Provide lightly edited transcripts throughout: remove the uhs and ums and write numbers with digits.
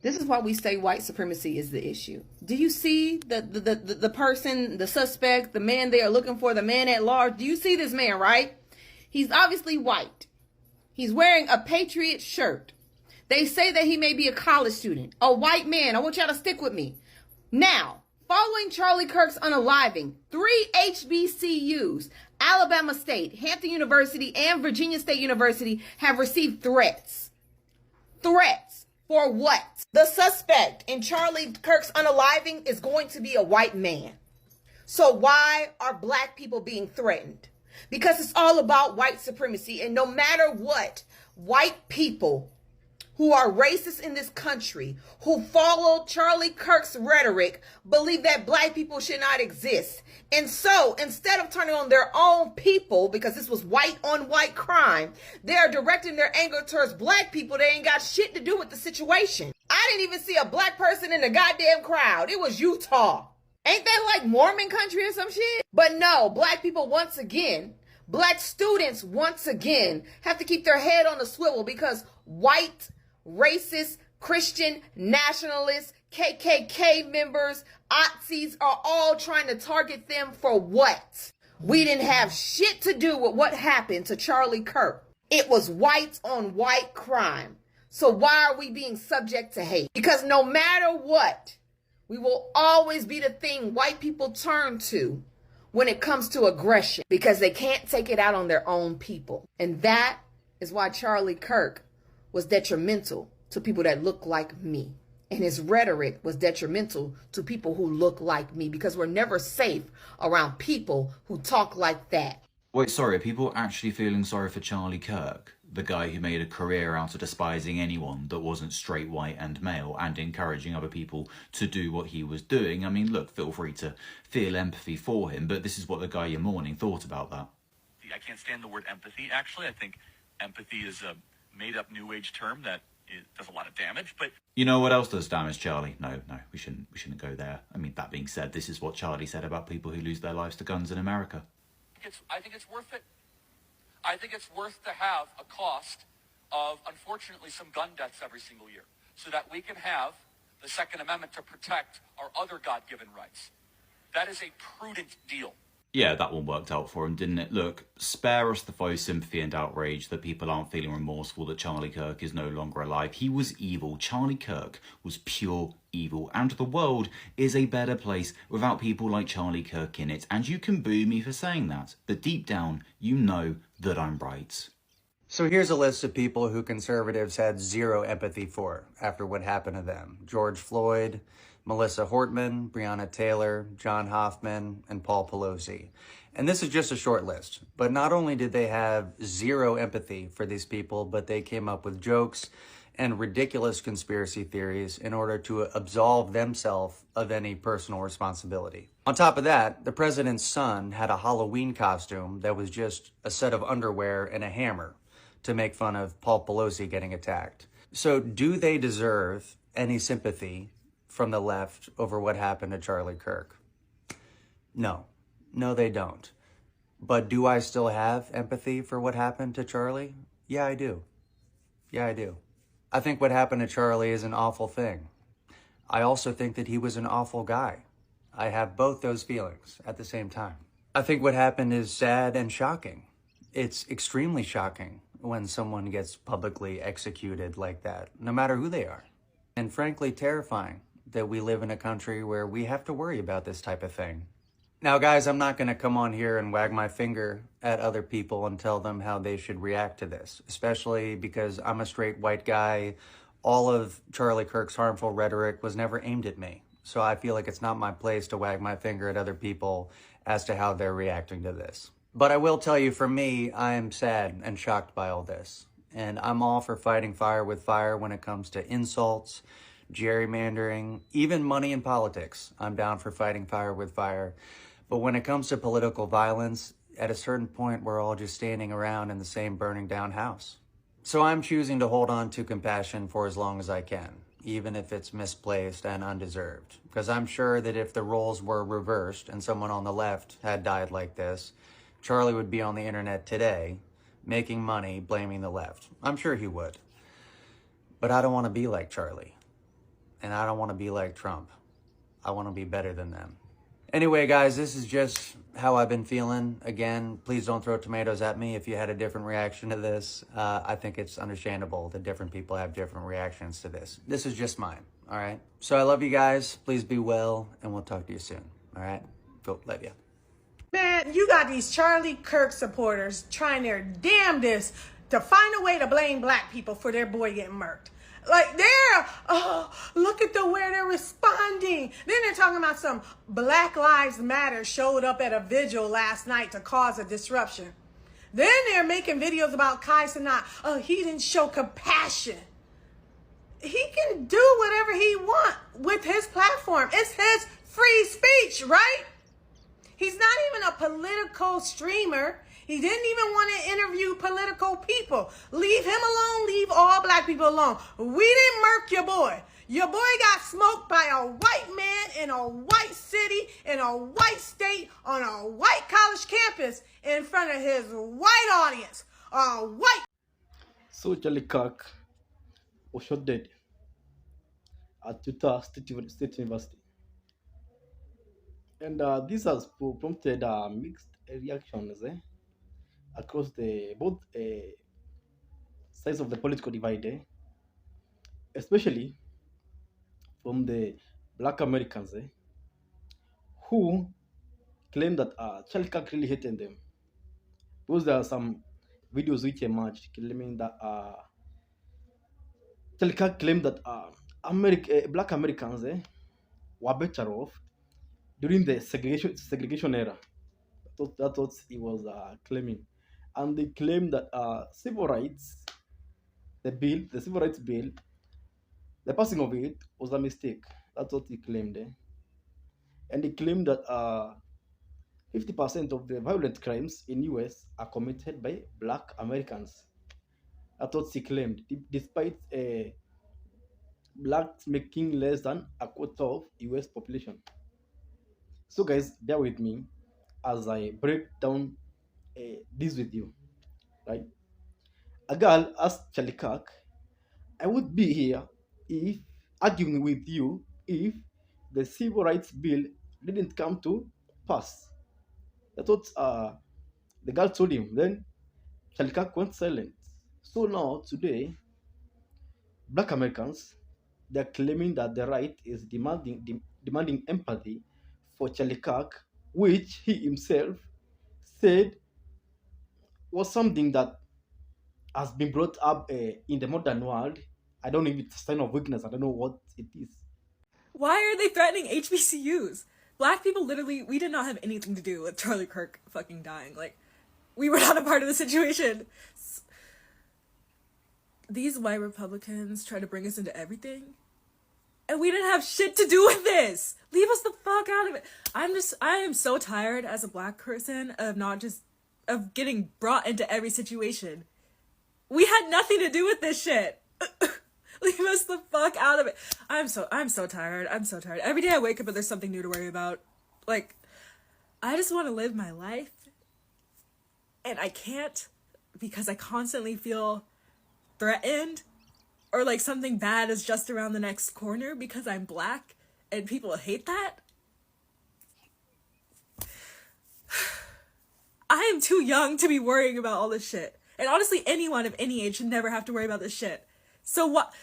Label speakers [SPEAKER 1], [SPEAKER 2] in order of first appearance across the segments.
[SPEAKER 1] This is why we say white supremacy is the issue. Do you see the person, the suspect, the man they are looking for, the man at large? Do you see this man, right? He's obviously white. He's wearing a Patriot shirt. They say that he may be a college student, a white man. I want y'all to stick with me. Now, following Charlie Kirk's unaliving, 3 HBCUs, Alabama State, Hampton University, and Virginia State University have received threats. Threats. For what? The suspect in Charlie Kirk's unaliving is going to be a white man. So why are black people being threatened? Because it's all about white supremacy. And no matter what, white people who are racist in this country, who follow Charlie Kirk's rhetoric, believe that black people should not exist. And so instead of turning on their own people, because this was white on white crime, they are directing their anger towards black people. They ain't got shit to do with the situation. I didn't even see a black person in the goddamn crowd. It was Utah. Ain't that like Mormon country or some shit? But no, black people once again, black students once again have to keep their head on the swivel because white racist, Christian, nationalists, KKK members, Nazis are all trying to target them for what? We didn't have shit to do with what happened to Charlie Kirk. It was white on white crime. So why are we being subject to hate? Because no matter what, we will always be the thing white people turn to when it comes to aggression because they can't take it out on their own people. And that is why Charlie Kirk was detrimental to people that look like me. And his rhetoric was detrimental to people who look like me because we're never safe around people who talk like that.
[SPEAKER 2] Wait, sorry, are people actually feeling sorry for Charlie Kirk? The guy who made a career out of despising anyone that wasn't straight, white and male and encouraging other people to do what he was doing. I mean, look, feel free to feel empathy for him, but this is what the guy you're mourning thought about that.
[SPEAKER 3] I can't stand the word empathy, actually. I think empathy is a made-up New Age term that it does a lot of damage, but...
[SPEAKER 2] You know what else does damage, Charlie? No, we shouldn't go there. I mean, that being said, this is what Charlie said about people who lose their lives to guns in America.
[SPEAKER 3] I think it's worth it. I think it's worth to have a cost of, unfortunately, some gun deaths every single year so that we can have the Second Amendment to protect our other God-given rights. That is a prudent deal.
[SPEAKER 2] Yeah, that one worked out for him, didn't it? Look, spare us the faux sympathy and outrage that people aren't feeling remorseful that Charlie Kirk is no longer alive. He was evil. Charlie Kirk was pure evil. And the world is a better place without people like Charlie Kirk in it. And you can boo me for saying that. But deep down, you know that I'm right.
[SPEAKER 4] So here's a list of people who conservatives had zero empathy for after what happened to them. George Floyd, Melissa Hortman, Breonna Taylor, John Hoffman, and Paul Pelosi. And this is just a short list. But not only did they have zero empathy for these people, but they came up with jokes and ridiculous conspiracy theories in order to absolve themselves of any personal responsibility. On top of that, the president's son had a Halloween costume that was just a set of underwear and a hammer to make fun of Paul Pelosi getting attacked. So do they deserve any sympathy from the left over what happened to Charlie Kirk? No, they don't. But do I still have empathy for what happened to Charlie? Yeah, I do. I think what happened to Charlie is an awful thing. I also think that he was an awful guy. I have both those feelings at the same time. I think what happened is sad and shocking. It's extremely shocking when someone gets publicly executed like that, no matter who they are. And frankly, terrifying that we live in a country where we have to worry about this type of thing. Now, guys, I'm not going to come on here and wag my finger at other people and tell them how they should react to this, especially because I'm a straight white guy. All of Charlie Kirk's harmful rhetoric was never aimed at me. So I feel like it's not my place to wag my finger at other people as to how they're reacting to this. But I will tell you, for me, I am sad and shocked by all this. And I'm all for fighting fire with fire when it comes to insults, gerrymandering, even money in politics. I'm down for fighting fire with fire. But when it comes to political violence, at a certain point, we're all just standing around in the same burning down house. So I'm choosing to hold on to compassion for as long as I can, even if it's misplaced and undeserved. Because I'm sure that if the roles were reversed and someone on the left had died like this, Charlie would be on the internet today, making money, blaming the left. I'm sure he would. But I don't want to be like Charlie. and I don't want to be like Trump. I want to be better than them. Anyway, guys, this is just how I've been feeling. Again, please don't throw tomatoes at me if you had a different reaction to this. I think it's understandable that different people have different reactions to this. This is just mine, all right? So I love you guys. Please be well, and we'll talk to you soon, all right? Go, love you.
[SPEAKER 5] Man, you got these Charlie Kirk supporters trying their damnedest to find a way to blame black people for their boy getting murked. Like look at the way they're responding. Then they're talking about some Black Lives Matter showed up at a vigil last night to cause a disruption. Then they're making videos about Kai Cenat. Oh, he didn't show compassion. He can do whatever he wants with his platform. It's his free speech, right? He's not even a political streamer. He didn't even want to interview political people. Leave him alone. Leave all black people alone. We didn't murk your boy. Your boy got smoked by a white man in a white city, in a white state, on a white college campus, in front of his white audience. A white.
[SPEAKER 6] So Charlie Kirk was shot dead at Utah State University. And this has prompted mixed reactions across both sides of the political divide, especially from the black Americans who claim that Charlie Kirk really hated them. Because there are some videos which emerged claiming that Charlie Kirk claimed that black Americans were better off during the segregation era. That's what he was claiming. And they claimed that civil rights, the civil rights bill, the passing of it was a mistake. That's what he claimed. And he claimed that 50% of the violent crimes in US are committed by black Americans. That's what he claimed, despite blacks making less than a quarter of US population. So guys, bear with me as I break down this with you, right? A girl asked Charlie Kirk, I would be here if arguing with you if the civil rights bill didn't come to pass. That's what the girl told him. Then Charlie Kirk went silent. So now today, black Americans, they're claiming that the right is demanding empathy for Charlie Kirk, which he himself said was something that has been brought up in the modern world. I don't know if it's a sign of weakness. I don't know what it is.
[SPEAKER 7] Why are they threatening HBCUs? Black people literally, we did not have anything to do with Charlie Kirk fucking dying. Like, we were not a part of the situation. These white Republicans try to bring us into everything. And we didn't have shit to do with this. Leave us the fuck out of it. I am so tired as a black person of getting brought into every situation. We had nothing to do with this shit. Leave us the fuck out of it. I'm so tired. I'm so tired. Every day I wake up and there's something new to worry about. Like, I just want to live my life. And I can't because I constantly feel threatened or like something bad is just around the next corner because I'm black and people hate that. I am too young to be worrying about all this shit. And honestly, anyone of any age should never have to worry about this shit. So what?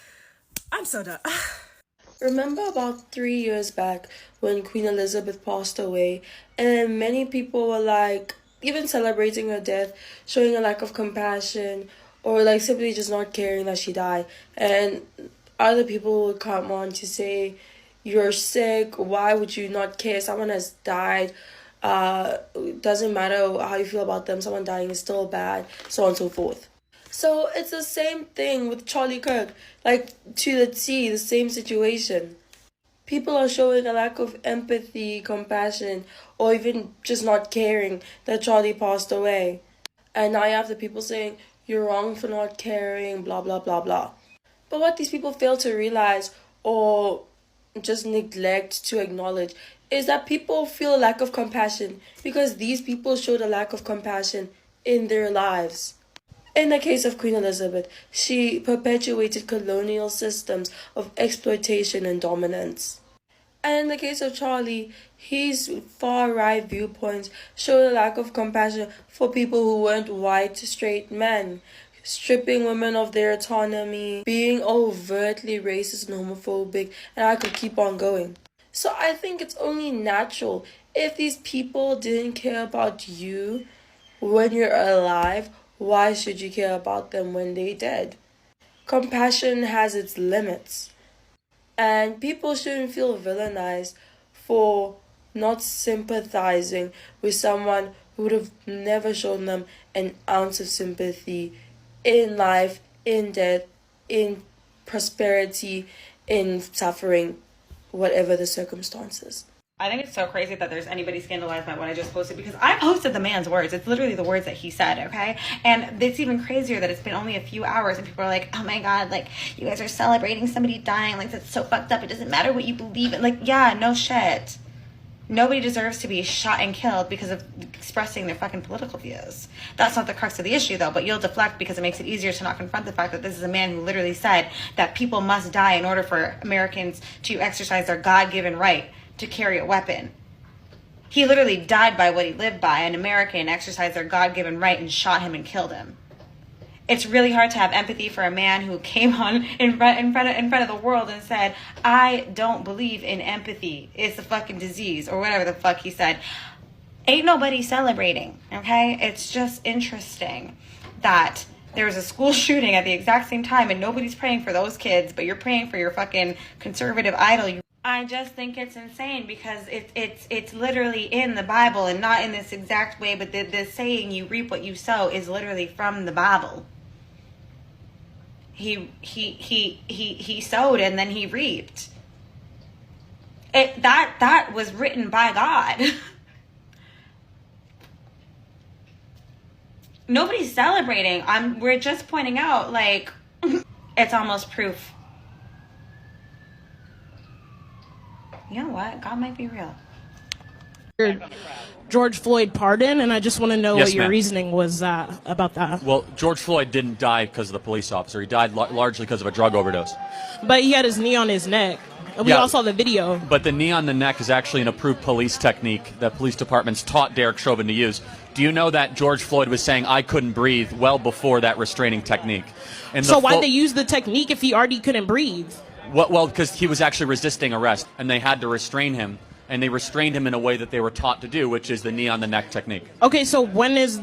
[SPEAKER 7] I'm so done.
[SPEAKER 8] Remember about 3 years back when Queen Elizabeth passed away, and many people were like, even celebrating her death, showing a lack of compassion, or like simply just not caring that she died. And other people would come on to say, you're sick, why would you not care? Someone has died. Doesn't matter how you feel about them, someone dying is still bad, so on and so forth. So it's the same thing with Charlie Kirk, like to the T, the same situation. People are showing a lack of empathy, compassion, or even just not caring that Charlie passed away. And now you have the people saying, you're wrong for not caring, blah, blah, blah, blah. But what these people fail to realize or just neglect to acknowledge is that people feel a lack of compassion because these people showed a lack of compassion in their lives. In the case of Queen Elizabeth, she perpetuated colonial systems of exploitation and dominance. And in the case of Charlie, his far-right viewpoints showed a lack of compassion for people who weren't white, straight men, stripping women of their autonomy, being overtly racist and homophobic, and I could keep on going. So I think it's only natural if these people didn't care about you when you're alive, why should you care about them when they're dead? Compassion has its limits. And people shouldn't feel villainized for not sympathizing with someone who would have never shown them an ounce of sympathy in life, in death, in prosperity, in suffering, whatever the circumstances.
[SPEAKER 1] I think it's so crazy that there's anybody scandalized by what I just posted, because I posted the man's words. It's literally the words that he said, okay? And it's even crazier that it's been only a few hours and people are like, oh my God, like, you guys are celebrating somebody dying. Like, that's so fucked up. It doesn't matter what you believe in. Like, yeah, no shit. Nobody deserves to be shot and killed because of expressing their fucking political views. That's not the crux of the issue, though, but you'll deflect because it makes it easier to not confront the fact that this is a man who literally said that people must die in order for Americans to exercise their God-given right to carry a weapon. He literally died by what he lived by. An American exercised their God-given right and shot him and killed him. It's really hard to have empathy for a man who came on in front of the world and said, I don't believe in empathy. It's a fucking disease, or whatever the fuck he said. Ain't nobody celebrating, okay? It's just interesting that there was a school shooting at the exact same time and nobody's praying for those kids, but you're praying for your fucking conservative idol. I just think it's insane because it's literally in the Bible, and not in this exact way, but the saying you reap what you sow is literally from the Bible. He sowed and then he reaped. That was written by God. Nobody's celebrating. We're just pointing out, like, it's almost proof. You know what? God might be real.
[SPEAKER 9] George Floyd pardon, and I just want to know
[SPEAKER 10] Yes,
[SPEAKER 9] what your
[SPEAKER 10] ma'am.
[SPEAKER 9] reasoning was about that.
[SPEAKER 10] Well, George Floyd didn't die because of the police officer. He died largely because of a drug overdose.
[SPEAKER 9] But he had his knee on his neck. And we
[SPEAKER 10] Yeah.
[SPEAKER 9] all saw the video.
[SPEAKER 10] But the knee on the neck is actually an approved police technique that police departments taught Derek Chauvin to use. Do you know that George Floyd was saying, I couldn't breathe, well before that restraining technique? And
[SPEAKER 9] So why'd they use the technique if he already couldn't breathe?
[SPEAKER 10] Well, because he was actually resisting arrest, and they had to restrain him. And they restrained him in a way that they were taught to do, which is the knee on the neck technique.
[SPEAKER 9] Okay, so when does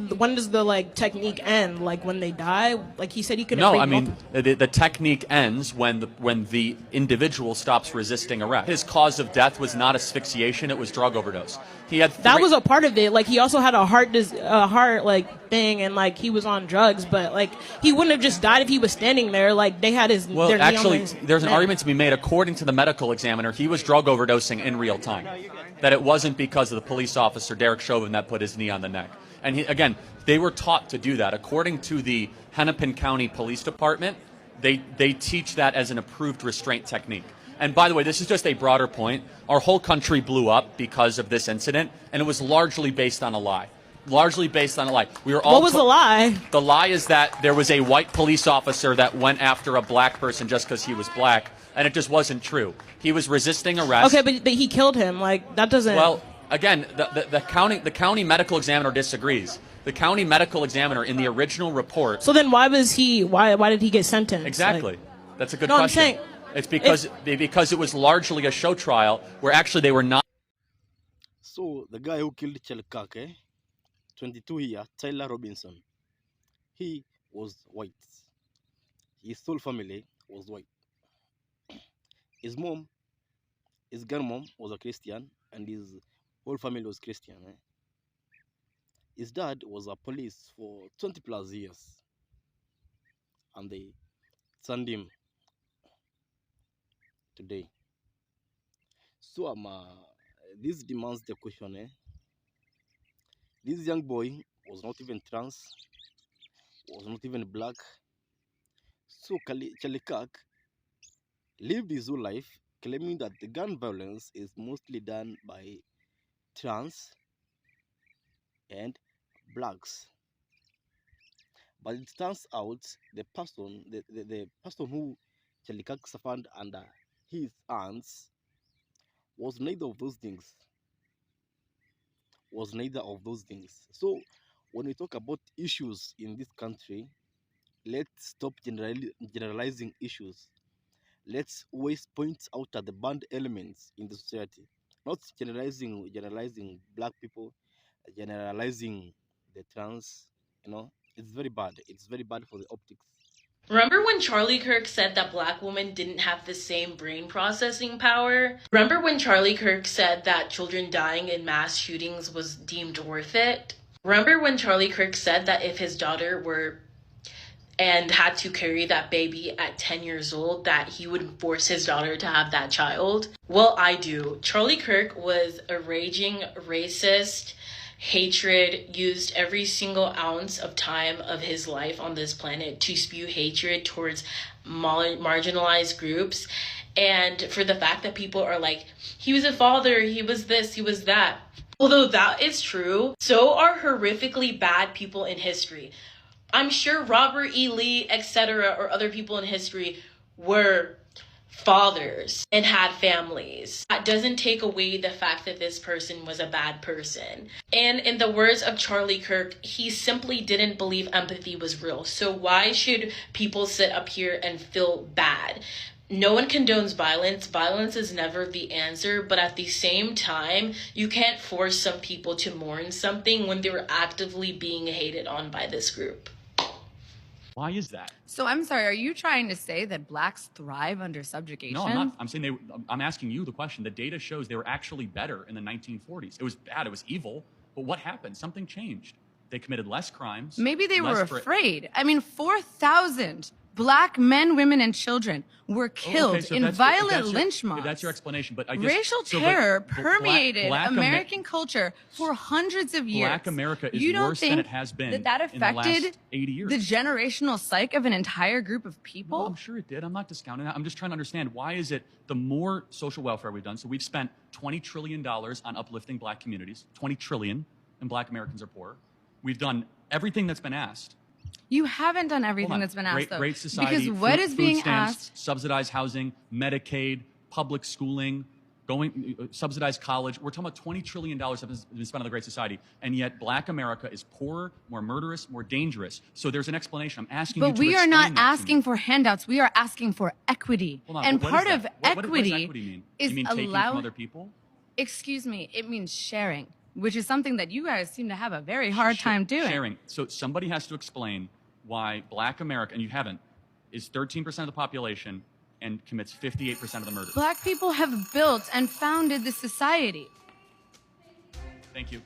[SPEAKER 9] the like technique end? Like when they die? Like he said he couldn't
[SPEAKER 10] No,
[SPEAKER 9] breathe.
[SPEAKER 10] I mean the technique ends when the individual stops resisting arrest. His cause of death was not asphyxiation; it was drug overdose. He had
[SPEAKER 9] that was a part of it. Like he also had a heart like thing, and like he was on drugs. But like he wouldn't have just died if he was standing there. Like they had his.
[SPEAKER 10] Well,
[SPEAKER 9] their knee on
[SPEAKER 10] actually,
[SPEAKER 9] his
[SPEAKER 10] there's an
[SPEAKER 9] neck.
[SPEAKER 10] argument to be made. According to the medical examiner, he was drug overdosing in real time. That it wasn't because of the police officer, Derek Chauvin, that put his knee on the neck. And again, they were taught to do that. According to the Hennepin County Police Department, they teach that as an approved restraint technique. And by the way, this is just a broader point. Our whole country blew up because of this incident, and it was largely based on a lie. Largely based on a lie. We were all
[SPEAKER 9] What was the lie?
[SPEAKER 10] The lie is that there was a white police officer that went after a black person just because he was black, and it just wasn't true. He was resisting arrest.
[SPEAKER 9] Okay, but he killed him. Like that doesn't.
[SPEAKER 10] Well, again, the county medical examiner disagrees. The county medical examiner in the original report.
[SPEAKER 9] So then why did he get sentenced?
[SPEAKER 10] Exactly.
[SPEAKER 9] Like,
[SPEAKER 10] That's a good
[SPEAKER 9] No, I'm
[SPEAKER 10] question.
[SPEAKER 9] saying-
[SPEAKER 10] It's because it was largely a show trial where actually they were not.
[SPEAKER 6] So the guy who killed Charlie Kirk, 22 year, Tyler Robinson, he was white. His whole family was white. His grandmom was a Christian, and his whole family was Christian. His dad was a police for 20 plus years, and they sent him today. So this demands the question. This young boy was not even trans, was not even black. So Charlie Kirk lived his whole life claiming that the gun violence is mostly done by trans and blacks. But it turns out the person who Charlie Kirk suffered under his hands was neither of those things. Was neither of those things. So when we talk about issues in this country, let's stop generalizing issues. Let's always point out at the bad elements in the society, not generalizing black people, generalizing the trans. It's very bad. It's very bad for the optics.
[SPEAKER 8] Remember when Charlie Kirk said that black women didn't have the same brain processing power? Remember when Charlie Kirk said that children dying in mass shootings was deemed worth it? Remember when Charlie Kirk said that if his daughter were and had to carry that baby at 10 years old, that he would force his daughter to have that child? Well, I do. Charlie Kirk was a raging racist. Hatred, used every single ounce of time of his life on this planet to spew hatred towards marginalized groups. And for the fact that people are like, he was a father, he was this, he was that. Although that is true, so are horrifically bad people in history. I'm sure Robert E. Lee, etc., or other people in history were fathers and had families. That doesn't take away the fact that this person was a bad person. And in the words of Charlie Kirk, he simply didn't believe empathy was real. So why should people sit up here and feel bad? No one condones violence. Violence is never the answer, but at the same time, you can't force some people to mourn something when they were actively being hated on by this group.
[SPEAKER 10] Why is that?
[SPEAKER 11] So I'm sorry, are you trying to say that blacks thrive under subjugation?
[SPEAKER 10] No, I'm not. I'm saying I'm asking you the question. The data shows they were actually better in the 1940s. It was bad. It was evil. But what happened? Something changed. They committed less crimes.
[SPEAKER 11] Maybe they were afraid. I mean, 4,000 black men, women, and children were killed in violent lynch mobs.
[SPEAKER 10] That's your explanation, but I guess
[SPEAKER 11] racial terror permeated American culture for hundreds of years.
[SPEAKER 10] Black America is worse than it has been
[SPEAKER 11] that
[SPEAKER 10] in the last
[SPEAKER 11] affected
[SPEAKER 10] 80 years.
[SPEAKER 11] the generational psyche of an entire group of people?
[SPEAKER 10] No, I'm sure it did. I'm not discounting that. I'm just trying to understand, why is it the more social welfare we've done, so we've spent $20 trillion on uplifting black communities, $20 trillion, and black Americans are poor. We've done everything that's been asked.
[SPEAKER 11] You haven't done everything that's been asked, though.
[SPEAKER 10] Great society,
[SPEAKER 11] because what is being
[SPEAKER 10] stamps,
[SPEAKER 11] asked?
[SPEAKER 10] subsidized housing, Medicaid, public schooling, subsidized college. We're talking about $20 trillion that has been spent on the Great Society, and yet black America is poorer, more murderous, more dangerous. So there's an explanation. I'm asking you to
[SPEAKER 11] But we are not asking for handouts. We are asking for equity. And part of equity
[SPEAKER 10] what does equity mean?
[SPEAKER 11] is
[SPEAKER 10] you mean taking from other people?
[SPEAKER 11] Excuse me, it means sharing, which is something that you guys seem to have a very hard time doing.
[SPEAKER 10] Sharing. So somebody has to explain why black America, and you haven't, is 13% of the population and commits 58% of the murders.
[SPEAKER 11] Black people have built and founded this society.
[SPEAKER 10] Thank you.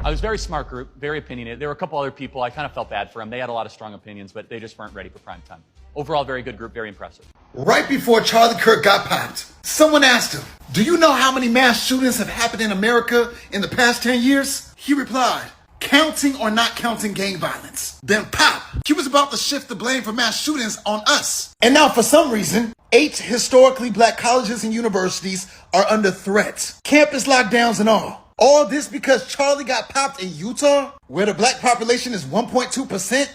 [SPEAKER 10] I was very smart group, very opinionated. There were a couple other people, I kind of felt bad for them. They had a lot of strong opinions, but they just weren't ready for prime time. Overall, very good group, very impressive.
[SPEAKER 12] Right before Charlie Kirk got popped, someone asked him, "Do you know how many mass shootings have happened in America in the past 10 years? He replied, "Counting or not counting gang violence." Then pop, he was about to shift the blame for mass shootings on us. And now for some reason, 8 historically black colleges and universities are under threat. Campus lockdowns and all. All this because Charlie got popped in Utah, where the black population is 1.2%?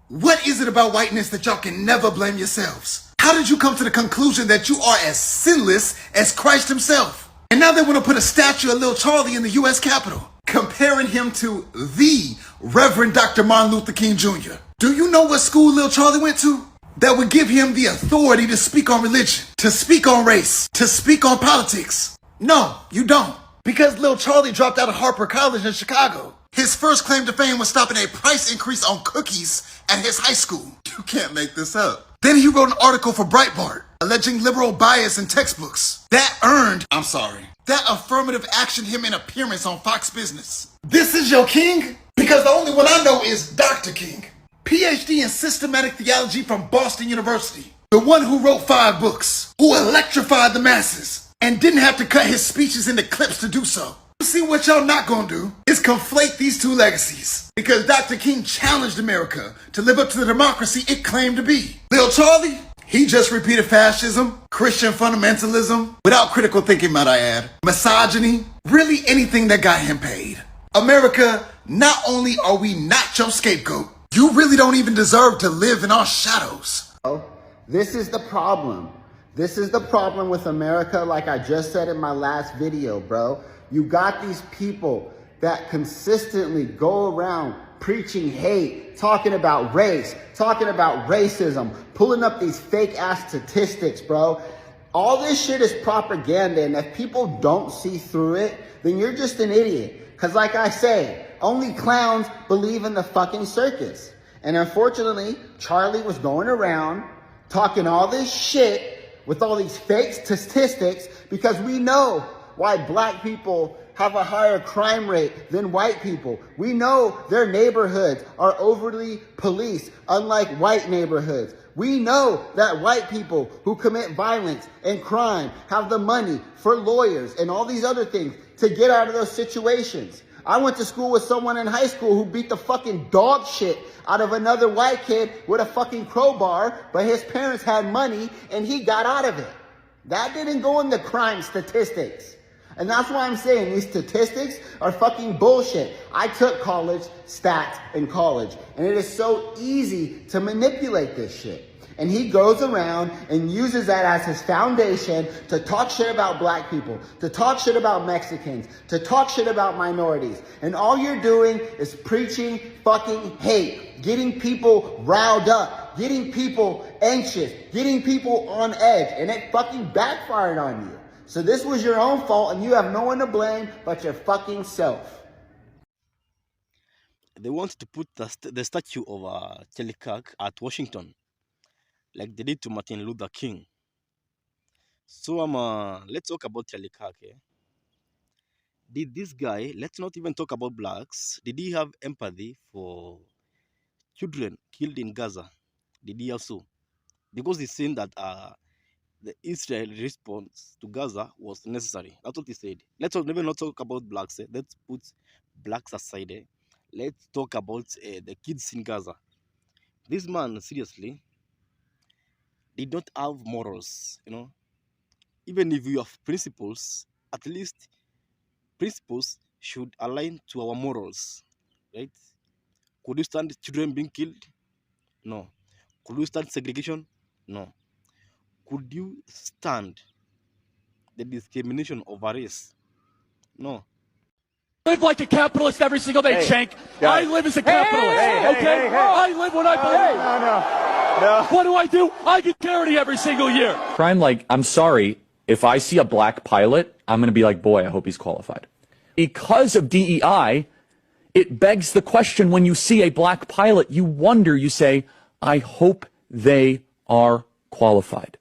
[SPEAKER 12] What is it about whiteness that y'all can never blame yourselves? How did you come to the conclusion that you are as sinless as Christ himself? And now they want to put a statue of Lil Charlie in the U.S. Capitol, comparing him to the Reverend Dr. Martin Luther King Jr. Do you know what school Lil Charlie went to? That would give him the authority to speak on religion, to speak on race, to speak on politics. No, you don't. Because Lil Charlie dropped out of Harper College in Chicago. His first claim to fame was stopping a price increase on cookies at his high school. You can't make this up. Then he wrote an article for Breitbart, alleging liberal bias in textbooks. That affirmative action him in appearance on Fox Business. This is your king? Because the only one I know is Dr. King. PhD in systematic theology from Boston University. The one who wrote 5 books, who electrified the masses, and didn't have to cut his speeches into clips to do so. See, what y'all not gonna do is conflate these two legacies. Because Dr. King challenged America to live up to the democracy it claimed to be. Lil Charlie, he just repeated fascism, Christian fundamentalism, without critical thinking, might I add, misogyny, really anything that got him paid. America, Not only are we not your scapegoat, you really don't even deserve to live in our shadows.
[SPEAKER 13] This is the problem. This is the problem with America, like I just said in my last video, bro. You got these people that consistently go around preaching hate, talking about race, talking about racism, pulling up these fake ass statistics, bro. All this shit is propaganda, and if people don't see through it, then you're just an idiot. Because like I say, only clowns believe in the fucking circus. And unfortunately, Charlie was going around talking all this shit with all these fake statistics because we know why black people have a higher crime rate than white people. We know their neighborhoods are overly policed, unlike white neighborhoods. We know that white people who commit violence and crime have the money for lawyers and all these other things to get out of those situations. I went to school with someone in high school who beat the fucking dog shit out of another white kid with a fucking crowbar, but his parents had money and he got out of it. That didn't go in the crime statistics. And that's why I'm saying these statistics are fucking bullshit. I took college stats in college, and it is so easy to manipulate this shit. And he goes around and uses that as his foundation to talk shit about black people, to talk shit about Mexicans, to talk shit about minorities. And all you're doing is preaching fucking hate, getting people riled up, getting people anxious, getting people on edge, and it fucking backfired on you. So this was your own fault, and you have no one to blame but your fucking self.
[SPEAKER 6] They wanted to put the statue of Charlie Kirk at Washington, like they did to Martin Luther King. So let's talk about Charlie Kirk. Did this guy, let's not even talk about blacks, did he have empathy for children killed in Gaza? Did he also? Because he's saying that the Israel response to Gaza was necessary. That's what he said. Let's not talk about blacks. Let's put blacks aside. Let's talk about the kids in Gaza. This man, seriously, did not have morals, you know. Even if you have principles, at least principles should align to our morals, right? Could you stand children being killed? No. Could you stand segregation? No. Could you stand the discrimination of a race? No.
[SPEAKER 3] Live like a capitalist every single day, Shank. I live as a capitalist, okay? I live what I believe. No. What do? I get charity every single year.
[SPEAKER 10] Crime, like, I'm sorry, if I see a black pilot, I'm going to be like, boy, I hope he's qualified. Because of DEI, it begs the question, when you see a black pilot, you wonder, you say, I hope they are qualified.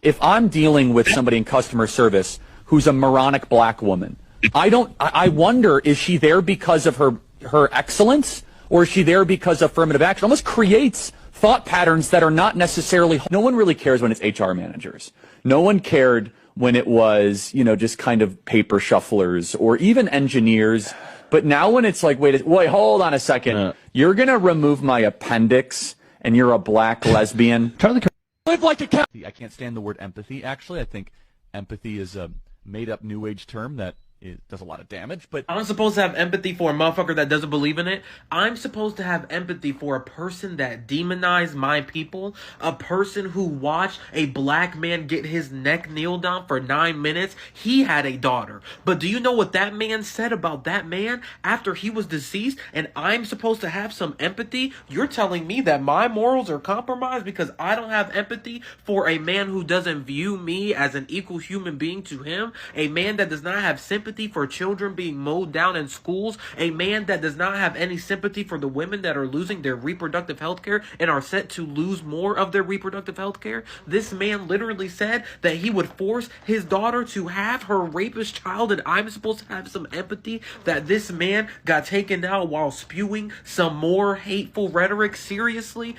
[SPEAKER 10] If I'm dealing with somebody in customer service who's a moronic black woman, I wonder, is she there because of her excellence, or is she there because of affirmative action? It almost creates thought patterns that are not necessarily, no one really cares when it's HR managers. No one cared when it was, you know, just kind of paper shufflers or even engineers. But now when it's like, wait, hold on a second. You're going to remove my appendix and you're a black lesbian.
[SPEAKER 3] Charlie Kirk. Live like a cat.
[SPEAKER 14] I can't stand the word empathy, actually. I think empathy is a made-up New Age term that it does a lot of damage, but
[SPEAKER 15] I'm supposed to have empathy for a motherfucker that doesn't believe in it. I'm supposed to have empathy for a person that demonized my people, a person who watched a black man get his neck kneeled down for 9 minutes. He had a daughter. But do you know what that man said about that man after he was deceased? And I'm supposed to have some empathy? You're telling me that my morals are compromised because I don't have empathy for a man who doesn't view me as an equal human being to him? A man that does not have sympathy for children being mowed down in schools, a man that does not have any sympathy for the women that are losing their reproductive health care and are set to lose more of their reproductive health care. This man literally said that he would force his daughter to have her rapist child, and I'm supposed to have some empathy that this man got taken out while spewing some more hateful rhetoric. Seriously,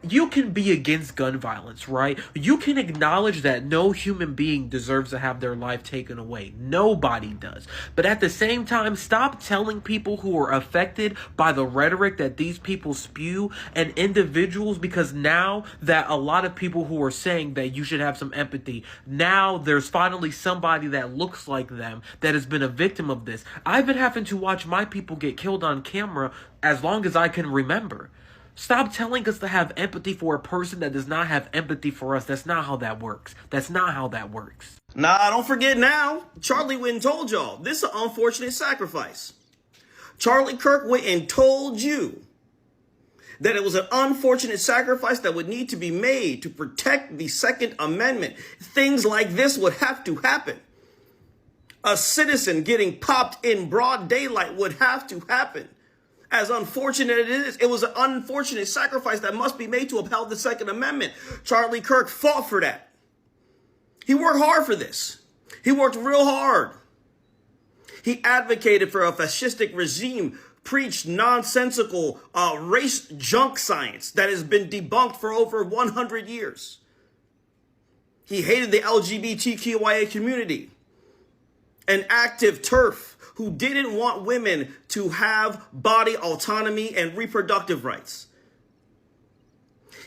[SPEAKER 15] you can be against gun violence, right? You can acknowledge that no human being deserves to have their life taken away. Nobody does. But at the same time, stop telling people who are affected by the rhetoric that these people spew and individuals, because now that a lot of people who are saying that you should have some empathy, now there's finally somebody that looks like them that has been a victim of this. I've been having to watch my people get killed on camera as long as I can remember. Stop telling us to have empathy for a person that does not have empathy for us. That's not how that works. That's not how that works.
[SPEAKER 16] Nah, don't forget now. Charlie went and told y'all. This is an unfortunate sacrifice. Charlie Kirk went and told you that it was an unfortunate sacrifice that would need to be made to protect the Second Amendment. Things like this would have to happen. A citizen getting popped in broad daylight would have to happen. As unfortunate it is, it was an unfortunate sacrifice that must be made to uphold the Second Amendment. Charlie Kirk fought for that. He worked hard for this. He worked real hard. He advocated for a fascistic regime, preached nonsensical race junk science that has been debunked for over 100 years. He hated the LGBTQIA community, an active TERF who didn't want women to have body autonomy and reproductive rights.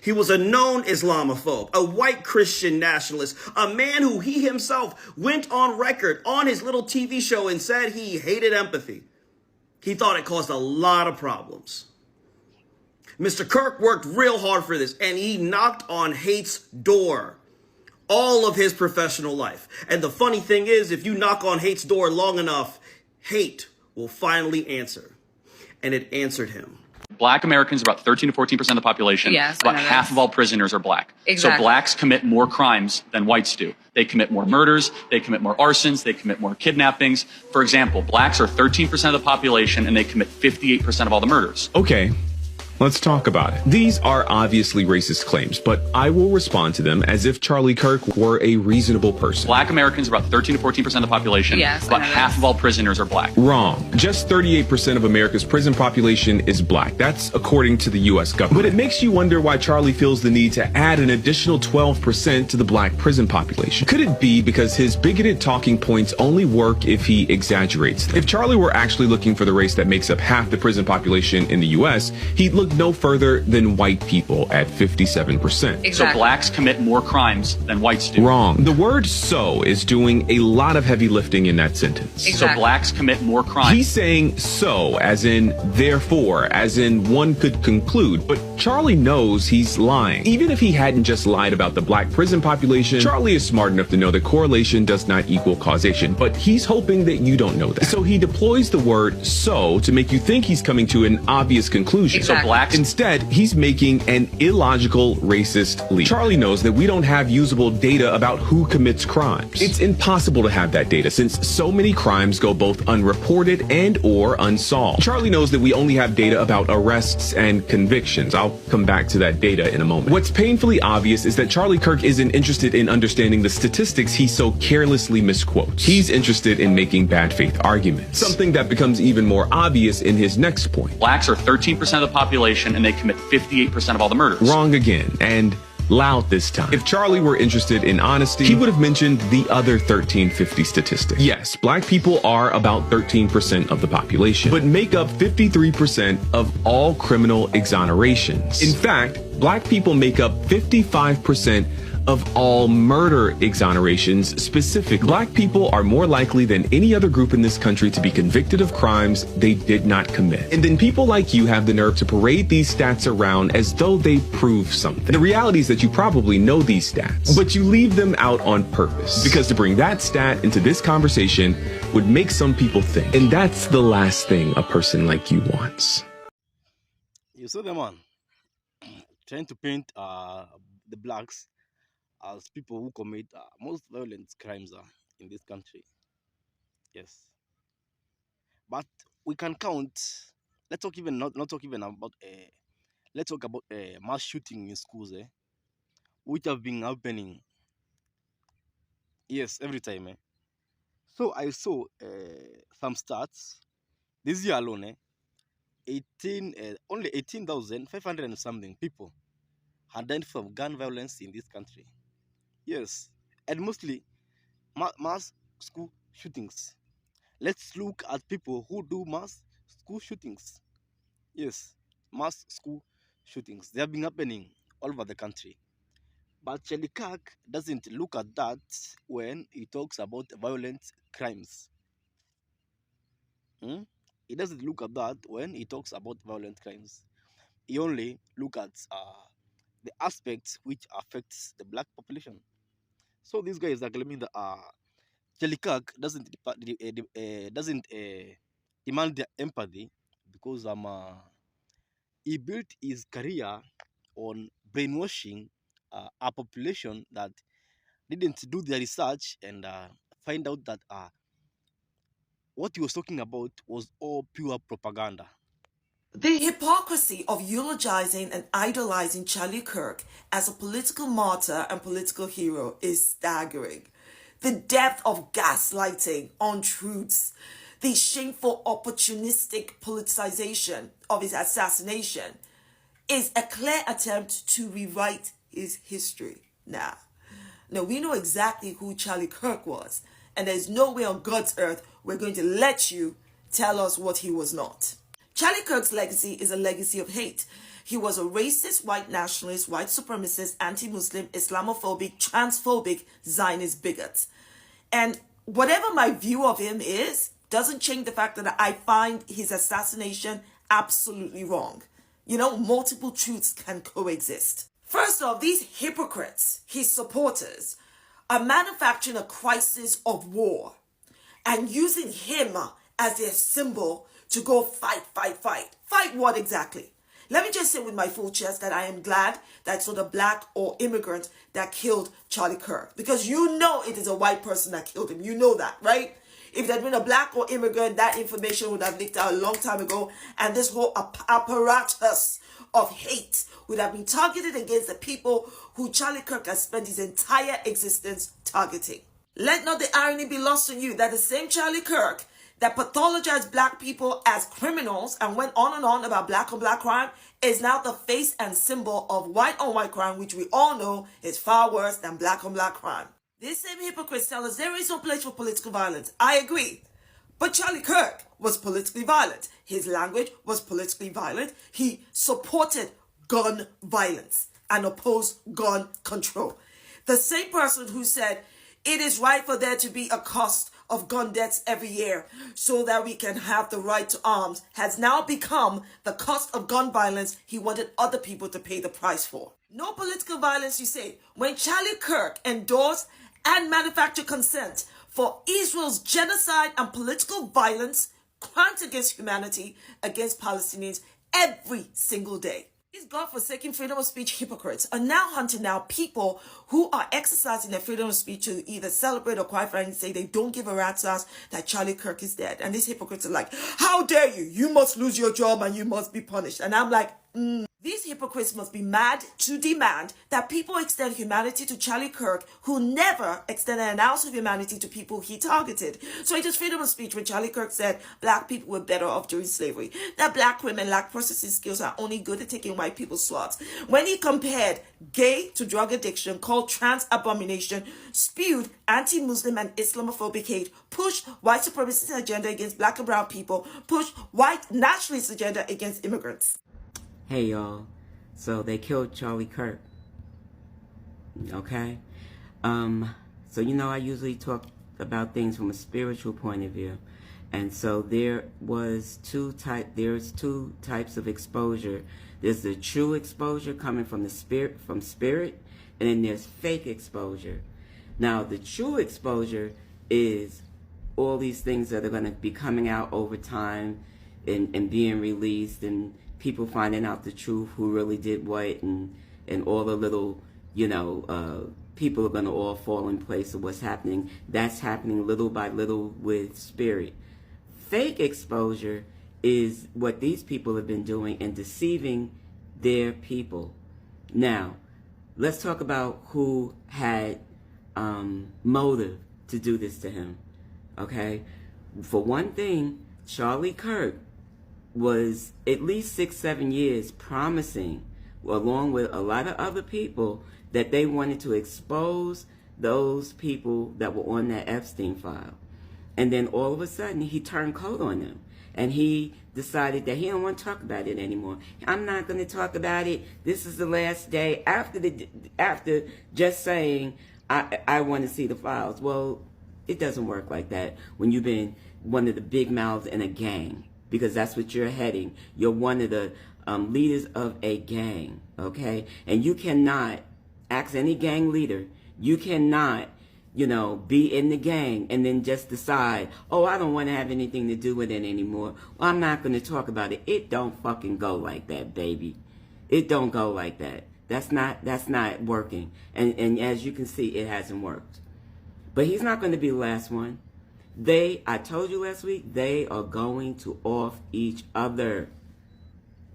[SPEAKER 16] He was a known Islamophobe, a white Christian nationalist, a man who he himself went on record on his little TV show and said he hated empathy. He thought it caused a lot of problems. Mr. Kirk worked real hard for this, and he knocked on hate's door all of his professional life. And the funny thing is, if you knock on hate's door long enough, hate will finally answer. And it answered him.
[SPEAKER 10] Black Americans are about 13 to 14% of the population.
[SPEAKER 11] Yes,
[SPEAKER 10] about half of all prisoners are black.
[SPEAKER 11] Exactly.
[SPEAKER 10] So blacks commit more crimes than whites do. They commit more murders, they commit more arsons, they commit more kidnappings. For example, blacks are 13% of the population and they commit 58% of all the murders.
[SPEAKER 17] Okay, let's talk about it. These are obviously racist claims, but I will respond to them as if Charlie Kirk were a reasonable person.
[SPEAKER 10] Black Americans are about 13 to 14% of the population.
[SPEAKER 11] Yes,
[SPEAKER 10] about half of all prisoners are black.
[SPEAKER 17] Wrong. Just 38% of America's prison population is black. That's according to the U.S. government. But it makes you wonder why Charlie feels the need to add an additional 12% to the black prison population. Could it be because his bigoted talking points only work if he exaggerates them? If Charlie were actually looking for the race that makes up half the prison population in the U.S., he'd look no further than white people at 57%.
[SPEAKER 11] Exactly.
[SPEAKER 10] So blacks commit more crimes than whites do.
[SPEAKER 17] Wrong. The word "so" is doing a lot of heavy lifting in that sentence.
[SPEAKER 11] Exactly.
[SPEAKER 10] So blacks commit more crimes.
[SPEAKER 17] He's saying "so" as in therefore, as in one could conclude, but Charlie knows he's lying. Even if he hadn't just lied about the black prison population, Charlie is smart enough to know that correlation does not equal causation, but he's hoping that you don't know that. So he deploys the word "so" to make you think he's coming to an obvious conclusion.
[SPEAKER 11] Exactly.
[SPEAKER 10] So blacks
[SPEAKER 17] Instead, he's making an illogical racist leap. Charlie knows that we don't have usable data about who commits crimes. It's impossible to have that data since so many crimes go both unreported and or unsolved. Charlie knows that we only have data about arrests and convictions. I'll come back to that data in a moment. What's painfully obvious is that Charlie Kirk isn't interested in understanding the statistics he so carelessly misquotes. He's interested in making bad faith arguments. Something that becomes even more obvious in his next point.
[SPEAKER 10] blacks are 13% of the population and they commit 58% of all the murders.
[SPEAKER 17] Wrong again, and loud this time. If Charlie were interested in honesty, he would have mentioned the other 1350 statistic. Yes, black people are about 13% of the population, but make up 53% of all criminal exonerations. In fact, black people make up 55% of all murder exonerations specifically. Black people are more likely than any other group in this country to be convicted of crimes they did not commit. And then people like you have the nerve to parade these stats around as though they prove something. The reality is that you probably know these stats, but you leave them out on purpose, because to bring that stat into this conversation would make some people think. And that's the last thing a person like you wants.
[SPEAKER 6] You saw the man trying to paint the blacks as people who commit most violent crimes in this country. Yes. But we can count. Let's talk even not talk even about let's talk about mass shooting in schools, which have been happening. Yes, every time. So I saw some stats this year alone. Only 18,500 and something people
[SPEAKER 18] had died from gun violence in this country. Yes, and mostly mass school shootings. Let's look at people who do mass school shootings. Yes, mass school shootings. They have been happening all over the country. But Charlie Kirk doesn't look at that when he talks about violent crimes. He doesn't look at that when he talks about violent crimes. He only look at the aspects which affects the black population. So this guy is claiming that Charlie Kirk doesn't demand their empathy because he built his career on brainwashing a population that didn't do their research and find out that what he was talking about was all pure propaganda.
[SPEAKER 19] The hypocrisy of eulogizing and idolizing Charlie Kirk as a political martyr and political hero is staggering. The depth of gaslighting, untruths, the shameful opportunistic politicization of his assassination is a clear attempt to rewrite his history. Now, we know exactly who Charlie Kirk was, and there's no way on God's earth we're going to let you tell us what he was not. Charlie Kirk's legacy is a legacy of hate. He was a racist, white nationalist, white supremacist, anti-Muslim, Islamophobic, transphobic, Zionist bigot. And whatever my view of him is, doesn't change the fact that I find his assassination absolutely wrong. Multiple truths can coexist. First off, these hypocrites, his supporters, are manufacturing a crisis of war and using him as their symbol to go fight. Fight what exactly? Let me just say with my full chest that I am glad that it's not a black or immigrant that killed Charlie Kirk. Because it is a white person that killed him. You know that, right? If it had been a black or immigrant, that information would have leaked out a long time ago. And this whole apparatus of hate would have been targeted against the people who Charlie Kirk has spent his entire existence targeting. Let not the irony be lost on you that the same Charlie Kirk that pathologized black people as criminals and went on and on about black on black crime is now the face and symbol of white on white crime, which we all know is far worse than black on black crime. These same hypocrites tell us there is no place for political violence. I agree. But Charlie Kirk was politically violent. His language was politically violent. He supported gun violence and opposed gun control. The same person who said it is right for there to be a cost of gun deaths every year so that we can have the right to arms has now become the cost of gun violence he wanted other people to pay the price for. No political violence, you say, when Charlie Kirk endorsed and manufactured consent for Israel's genocide and political violence, crimes against humanity, against Palestinians every single day. These God-forsaken freedom of speech hypocrites are now hunting down people who are exercising their freedom of speech to either celebrate or quite frankly say they don't give a rat's ass that Charlie Kirk is dead. And these hypocrites are like, how dare you? You must lose your job and you must be punished. And I'm like, These hypocrites must be mad to demand that people extend humanity to Charlie Kirk, who never extended an ounce of humanity to people he targeted. So it is freedom of speech when Charlie Kirk said black people were better off during slavery, that black women lack processing skills, are only good at taking white people's swabs. When he compared gay to drug addiction, called trans abomination, spewed anti-Muslim and Islamophobic hate, pushed white supremacist agenda against black and brown people, pushed white nationalist agenda against immigrants.
[SPEAKER 20] Hey y'all, so they killed Charlie Kirk, okay? So you know I usually talk about things from a spiritual point of view, and so there's two types of exposure. There's the true exposure coming from the spirit, and then there's fake exposure. Now the true exposure is all these things that are going to be coming out over time and being released, and people finding out the truth, who really did what, and all the little, people are going to all fall in place of what's happening. That's happening little by little with spirit. Fake exposure is what these people have been doing and deceiving their people. Now, let's talk about who had motive to do this to him, okay? For one thing, Charlie Kirk was at least 6-7 years promising along with a lot of other people, that they wanted to expose those people that were on that Epstein file. And then all of a sudden, he turned cold on them. And he decided that he don't want to talk about it anymore. I'm not going to talk about it. This is the last day. After just saying, I want to see the files. Well, it doesn't work like that when you've been one of the big mouths in a gang, because that's what you're heading. You're one of the leaders of a gang, okay? And you cannot ask any gang leader, you cannot, be in the gang and then just decide, oh, I don't want to have anything to do with it anymore. Well, I'm not going to talk about it. It don't fucking go like that, baby. It don't go like that. That's not working. And as you can see, it hasn't worked. But he's not going to be the last one. I told you last week, they are going to off each other.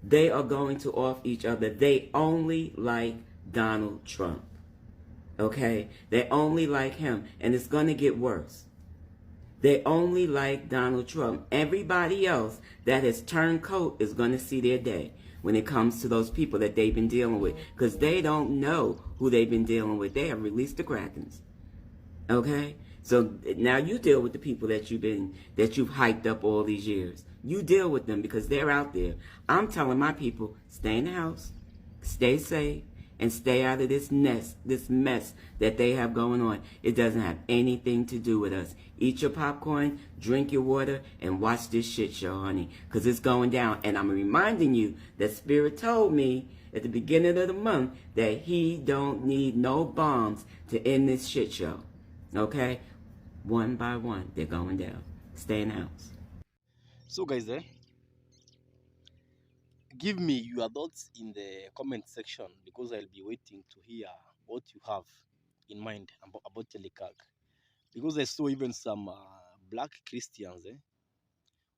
[SPEAKER 20] They are going to off each other. They only like Donald Trump. Okay? They only like him. And it's going to get worse. They only like Donald Trump. Everybody else that has turned coat is going to see their day when it comes to those people that they've been dealing with. Because they don't know who they've been dealing with. They have released the Krakens. Okay? So now you deal with the people that you've hyped up all these years. You deal with them because they're out there. I'm telling my people, stay in the house, stay safe, and stay out of this mess that they have going on. It doesn't have anything to do with us. Eat your popcorn, drink your water, and watch this shit show, honey, because it's going down. And I'm reminding you that Spirit told me at the beginning of the month that he don't need no bombs to end this shit show. Okay? One by one, they're going down. Stay in the house.
[SPEAKER 18] So guys, give me your thoughts in the comment section, because I'll be waiting to hear what you have in mind about Charlie Kirk. Because I saw even some black Christians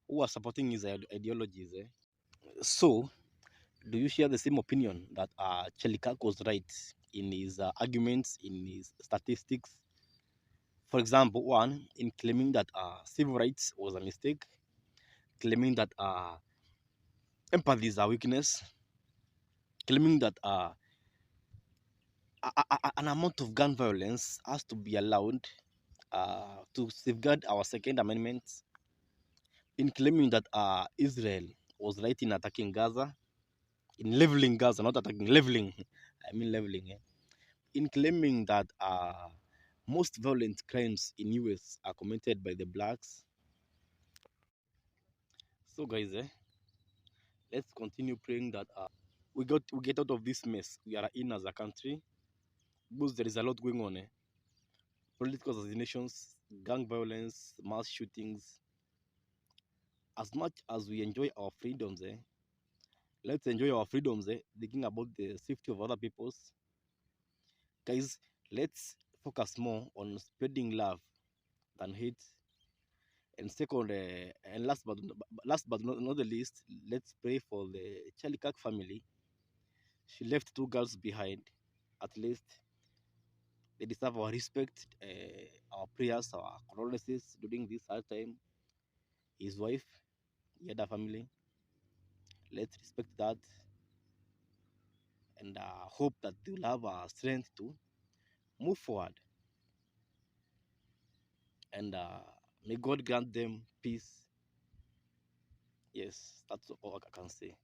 [SPEAKER 18] who are supporting his ideologies. So, do you share the same opinion that Charlie Kirk was right in his arguments, in his statistics? For example, one, in claiming that civil rights was a mistake, claiming that empathy is a weakness, claiming that an amount of gun violence has to be allowed to safeguard our Second Amendment, in claiming that Israel was right in attacking Gaza, in leveling Gaza, not attacking, leveling, I mean leveling, in claiming that most violent crimes in US are committed by the blacks. So guys, let's continue praying that we get out of this mess we are in as a country, because there is a lot going on. Political assassinations, gang violence, mass shootings. As much as we enjoy our freedoms, let's enjoy our freedoms, thinking about the safety of other people's. Guys, let's focus more on spreading love than hate. And second, and last but not the least, let's pray for the Charlie Kirk family. She left two girls behind. At least they deserve our respect, our prayers, our condolences during this hard time. His wife, he had a family. Let's respect that, and hope that they will have strength to move forward. And may God grant them peace. Yes, that's all I can say.